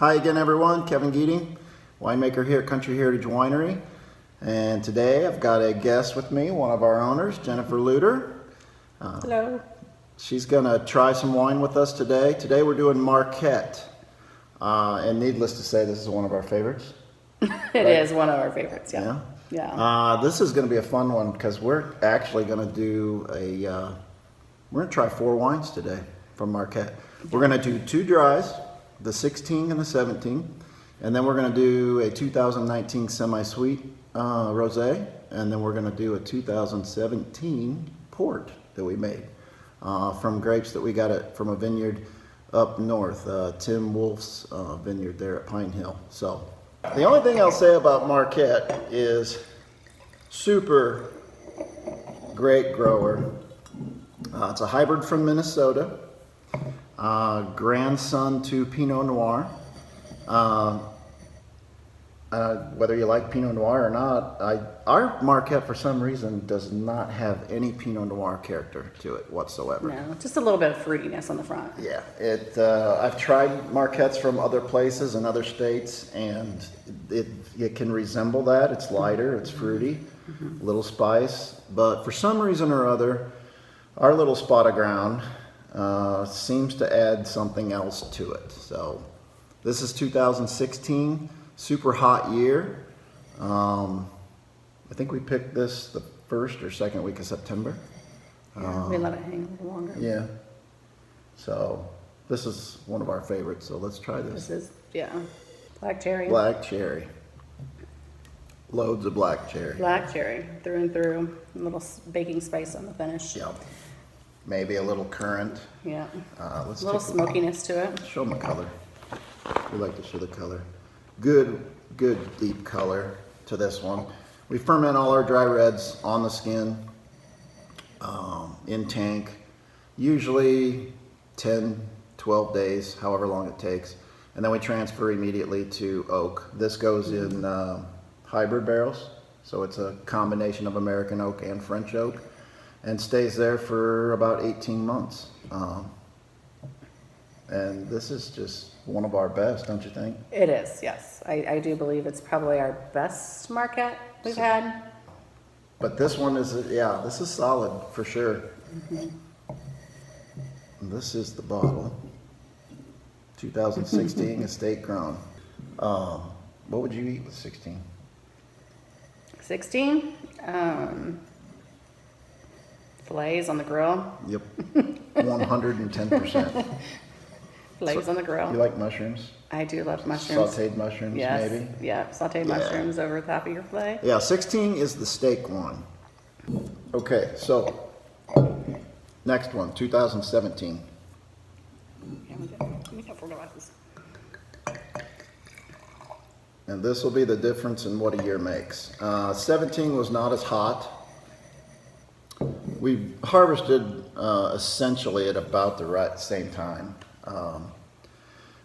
Hi again everyone, Kevin Geeting, winemaker here at Country Heritage Winery. And today I've got a guest with me, one of our owners, Jennifer Lutter. Hello. She's gonna try some wine with us today. Today we're doing Marquette. And needless to say, this is one of our favorites. It is one of our favorites, yeah. This is gonna be a fun one because we're actually gonna do we're gonna try 4 wines today from Marquette. We're gonna do 2 dries, the 16 and the 17, and then we're going to do a 2019 semi-sweet rosé, and then we're going to do a 2017 port that we made from grapes that we got from a vineyard up north, Tim Wolf's vineyard there at Pine Hill. So the only thing I'll say about Marquette is super great grower. It's a hybrid from Minnesota. Grandson to Pinot Noir. Whether you like Pinot Noir or not, our Marquette for some reason does not have any Pinot Noir character to it whatsoever. No, just a little bit of fruitiness on the front. Yeah, I've tried Marquettes from other places in other states, and it can resemble that. It's lighter, it's fruity, a little spice, but for some reason or other, our little spot of ground seems to add something else to it. So this is 2016, super hot year. I think we picked this the 1st or 2nd week of September. Yeah, we let it hang a little longer. Yeah. So this is one of our favorites. So let's try this. This is, black cherry. Black cherry. Loads of black cherry. Black cherry, through and through. A little baking spice on the finish. Yep. Maybe a little currant. Yeah. A little smokiness to it. Show them the color. We like to show the color. Good deep color to this one. We ferment all our dry reds on the skin, in tank, usually 10, 12 days, however long it takes. And then we transfer immediately to oak. This goes in hybrid barrels, so it's a combination of American oak and French oak, and stays there for about 18 months. And this is just one of our best, don't you think? It is, yes. I do believe it's probably our best Marquette we've had. But this one is, this is solid for sure. This is the bottle. 2016 estate grown. What would you eat with 16? 16? Fillets on the grill. Yep, 110%. Fillets on the grill. You like mushrooms? I do love mushrooms. Sauteed mushrooms, Yes. maybe? Yeah, sauteed mushrooms over the top of your fillet. Yeah, 16 is the steak one. Okay, so next one, 2017. Yeah, we don't forget about this. And this will be the difference in what a year makes. 17 was not as hot. We harvested essentially at about the same time.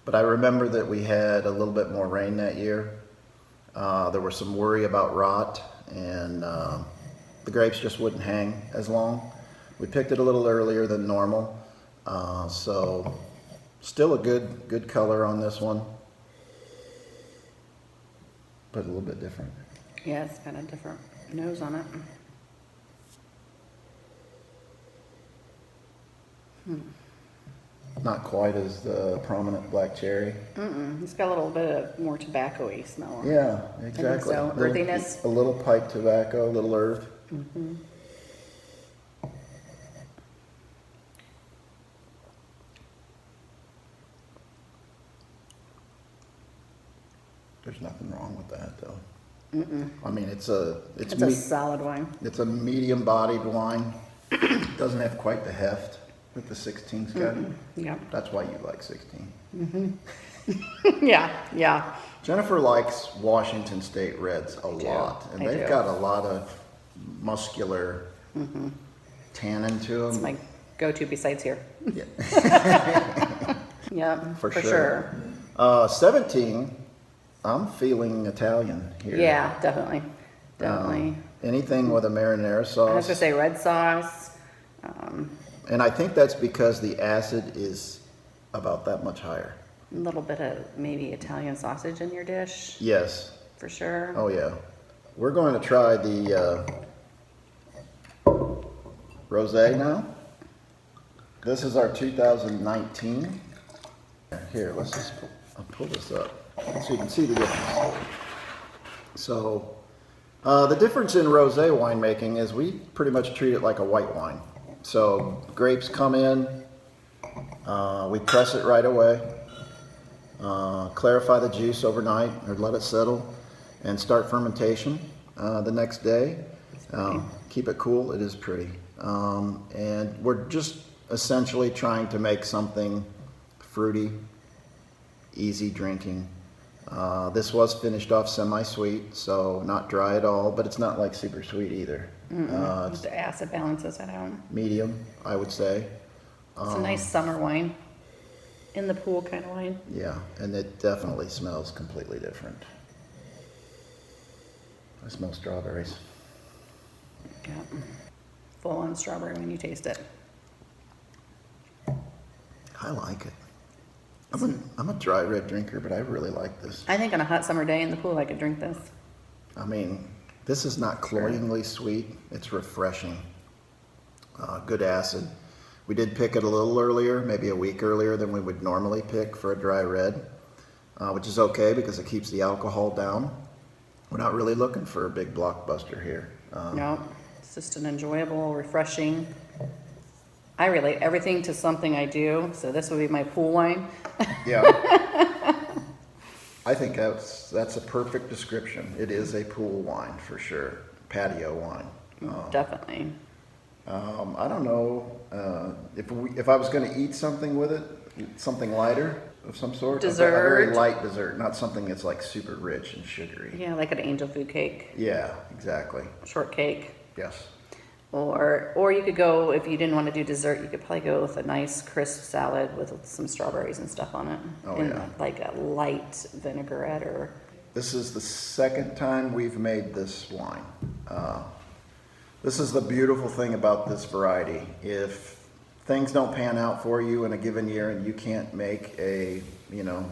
But I remember that we had a little bit more rain that year. There was some worry about rot, and the grapes just wouldn't hang as long. We picked it a little earlier than normal, so still a good color on this one, but a little bit different. Yeah, it's got a different nose on it. Not quite as the prominent black cherry. It's got a little bit of more tobacco-y smell on it. Yeah, exactly. so. Earthiness. A little pipe tobacco, a little earth. There's nothing wrong with that, though. I mean, it's a solid wine. It's a medium-bodied wine. Doesn't have quite the heft that the 16's got. Yeah. That's why you like 16. Yeah. Jennifer likes Washington State Reds a lot, and they've got a lot of muscular tannin to them. It's my go-to besides here. Yeah. Yeah, for sure. 17, I'm feeling Italian here. Yeah, definitely. Anything with a marinara sauce. I was gonna say red sauce. And I think that's because the acid is about that much higher. A little bit of maybe Italian sausage in your dish, Yes. for sure. Oh yeah. We're going to try the rosé now. This is our 2019. Here, let's just I'll pull this up so you can see the difference. So the difference in rosé winemaking is we pretty much treat it like a white wine. So grapes come in, we press it right away, clarify the juice overnight or let it settle, and start fermentation the next day. Keep it cool. It is pretty. And we're just essentially trying to make something fruity, easy drinking. This was finished off semi-sweet, so not dry at all, but it's not like super sweet either. The acid balances it out. Medium, I would say. It's a nice summer wine. In the pool kind of wine. Yeah, and it definitely smells completely different. I smell strawberries. Yeah. Full on strawberry when you taste it. I like it. I'm a dry red drinker, but I really like this. I think on a hot summer day in the pool, I could drink this. I mean, this is not cloyingly sweet. It's refreshing. Good acid. We did pick it a little earlier, maybe a week earlier than we would normally pick for a dry red, which is okay because it keeps the alcohol down. We're not really looking for a big blockbuster here. No, it's just an enjoyable, refreshing. I relate everything to something I do, so this would be my pool wine. Yeah. I think that's a perfect description. It is a pool wine for sure. Patio wine. Definitely. I don't know if I was going to eat something with it, something lighter of some sort. Dessert. A very light dessert, not something that's like super rich and sugary. Yeah, like an angel food cake, Yeah, exactly. shortcake. Yes. Or you could go, if you didn't want to do dessert, you could probably go with a nice crisp salad with some strawberries and stuff on it. Oh, and yeah. like a light vinaigrette or... This is the second time we've made this wine. This is the beautiful thing about this variety. If things don't pan out for you in a given year and you can't make a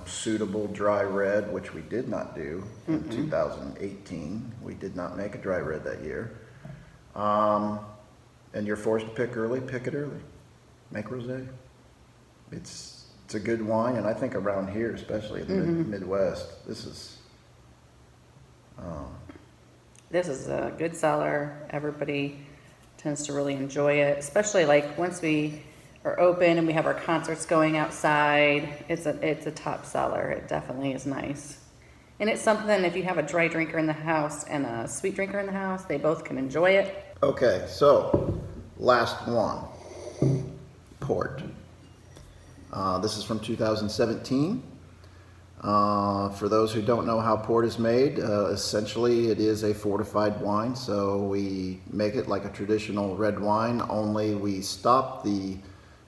suitable dry red, which we did not do in 2018, we did not make a dry red that year. And you're forced to pick it early. Make rosé. It's a good wine, and I think around here, especially in the Midwest, this is This is a good seller. Everybody tends to really enjoy it, especially like once we are open and we have our concerts going outside. It's a top seller. It definitely is nice. And it's something, if you have a dry drinker in the house and a sweet drinker in the house, they both can enjoy it. okay. So last one, port. This is from 2017. For those who don't know how port is made, essentially it is a fortified wine. So we make it like a traditional red wine, only we stop the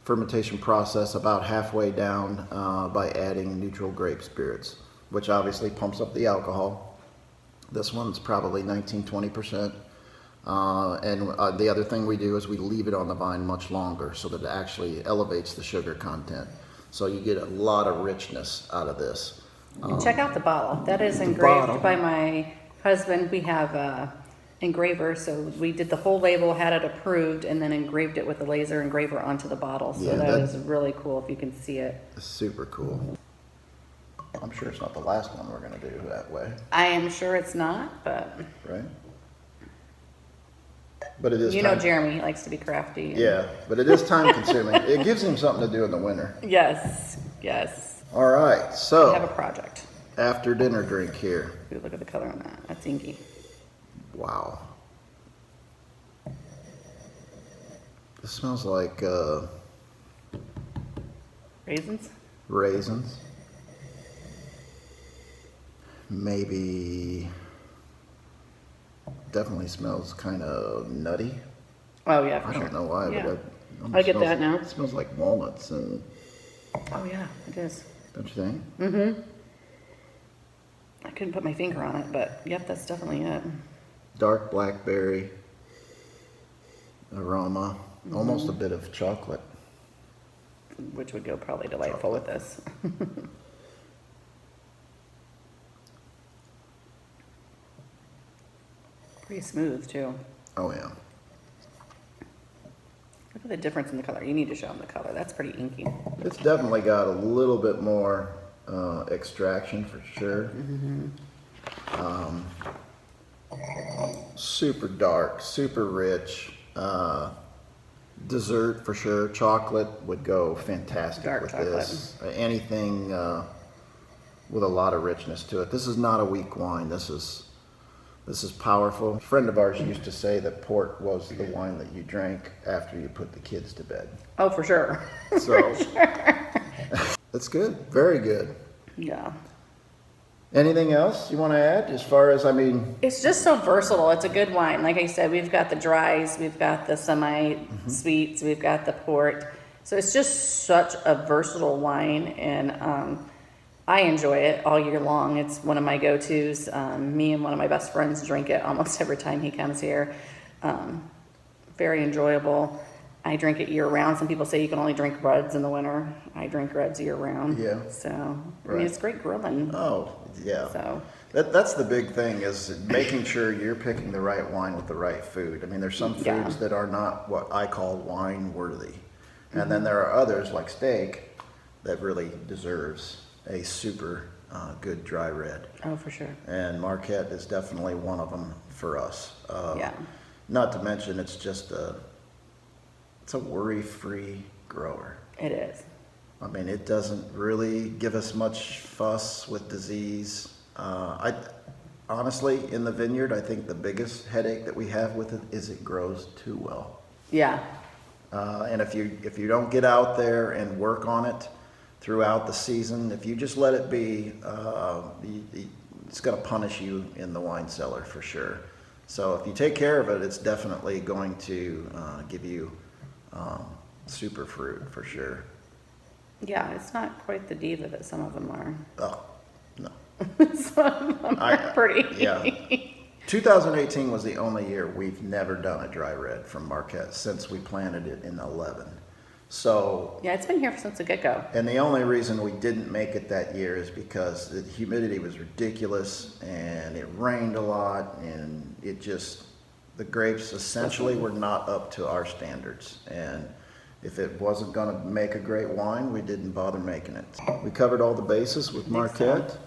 fermentation process about halfway down by adding neutral grape spirits, which obviously pumps up the alcohol. This one's probably 19-20%. And the other thing we do is we leave it on the vine much longer so that it actually elevates the sugar content. So you get a lot of richness out of this. And check out the bottle. That is bottle. engraved by my husband. We have engraver, so we did the whole label, had it approved, and then engraved it with a laser engraver onto the bottle. So Yeah, that that- is really cool if you can see it. Super cool. I'm sure it's not the last one we're going to do that way, I am sure it's not, but right? But it is you know time- Jeremy, he likes to be crafty. and- Yeah, but it is time consuming. It gives him something to do in the winter. Yes, yes. All right, We have a so project. after dinner drink here. Ooh, look at the color on that. That's inky. Wow. This smells like Raisins? raisins. Maybe, definitely smells kind of nutty. Oh yeah, for I sure. don't know why, Yeah. but it almost I get smells- that now. It smells like walnuts, and Oh yeah, it is. don't you think? Mm-hmm. I couldn't put my finger on it, but yep, that's definitely it. Dark blackberry aroma, almost a bit of chocolate. Which would go probably delightful with this. Pretty smooth too. Oh yeah. Look at the difference in the color. You need to show them the color. That's pretty inky. It's definitely got a little bit more extraction for sure. Super dark, super rich. Dessert for sure. Chocolate would go fantastic Dark with chocolate. this. Anything with a lot of richness to it. This is not a weak wine. This is powerful. A friend of ours used to say that port was the wine that you drank after you put the kids to bed. Oh, for sure. So that's good. Very good. Yeah. Anything else you want to add as far as, I mean, It's just so versatile. It's a good wine. Like I said, we've got the dries, we've got the semi-sweets, we've got the port. So it's just such a versatile wine, and I enjoy it all year long. It's one of my go-tos. Me and one of my best friends drink it almost every time he comes here. Very enjoyable. I drink it year-round. Some people say you can only drink reds in the winter. I drink reds year-round. Yeah. So, I Right. mean, it's great grilling. oh, yeah. So, That's the big thing, is making sure you're picking the right wine with the right food. I mean, there's some Yeah. foods that are not what I call wine worthy. And then there are others, like steak, that really deserves a super good dry red. oh, for sure. And Marquette is definitely one of them for us. Yeah. Not to mention, it's just it's a worry-free grower. It is. I mean, it doesn't really give us much fuss with disease. I honestly, in the vineyard, I think the biggest headache that we have with it is it grows too well. Yeah. And if you don't get out there and work on it throughout the season, if you just let it be, it's going to punish you in the wine cellar for sure. So if you take care of it, it's definitely going to give you super fruit for sure. Yeah, it's not quite the diva that some of them are. Oh, no. Some of them are pretty. Yeah. 2018 was the only year we've never done a dry red from Marquette since we planted it in 11. So, Yeah, it's been here since the get-go. and the only reason we didn't make it that year is because the humidity was ridiculous and it rained a lot, and it just, the grapes essentially were not up to our standards. And if it wasn't going to make a great wine, we didn't bother making it. We covered all the bases with think so. Marquette,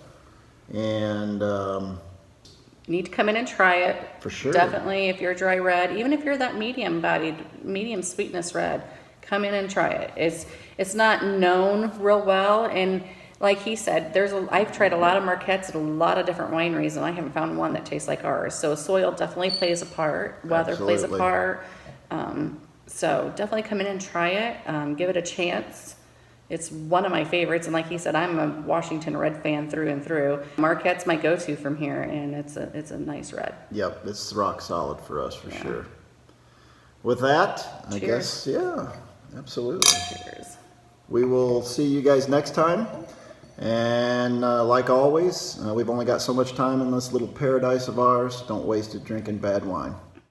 and You need to come in and try it. for sure. Definitely, if you're a dry red, even if you're that medium-bodied, medium sweetness red, come in and try it. It's not known real well, and like he said, I've tried a lot of Marquettes at a lot of different wineries, and I haven't found one that tastes like ours. So soil definitely plays a part, weather plays a Absolutely. part. So definitely come in and try it. Give it a chance. It's one of my favorites, and like he said, I'm a Washington red fan through and through. Marquette's my go-to from here, and it's a nice red. Yep, it's rock solid for us for sure. With that, I Cheers. guess, yeah, absolutely. Cheers. We will see you guys next time. And like always, we've only got so much time in this little paradise of ours. Don't waste it drinking bad wine.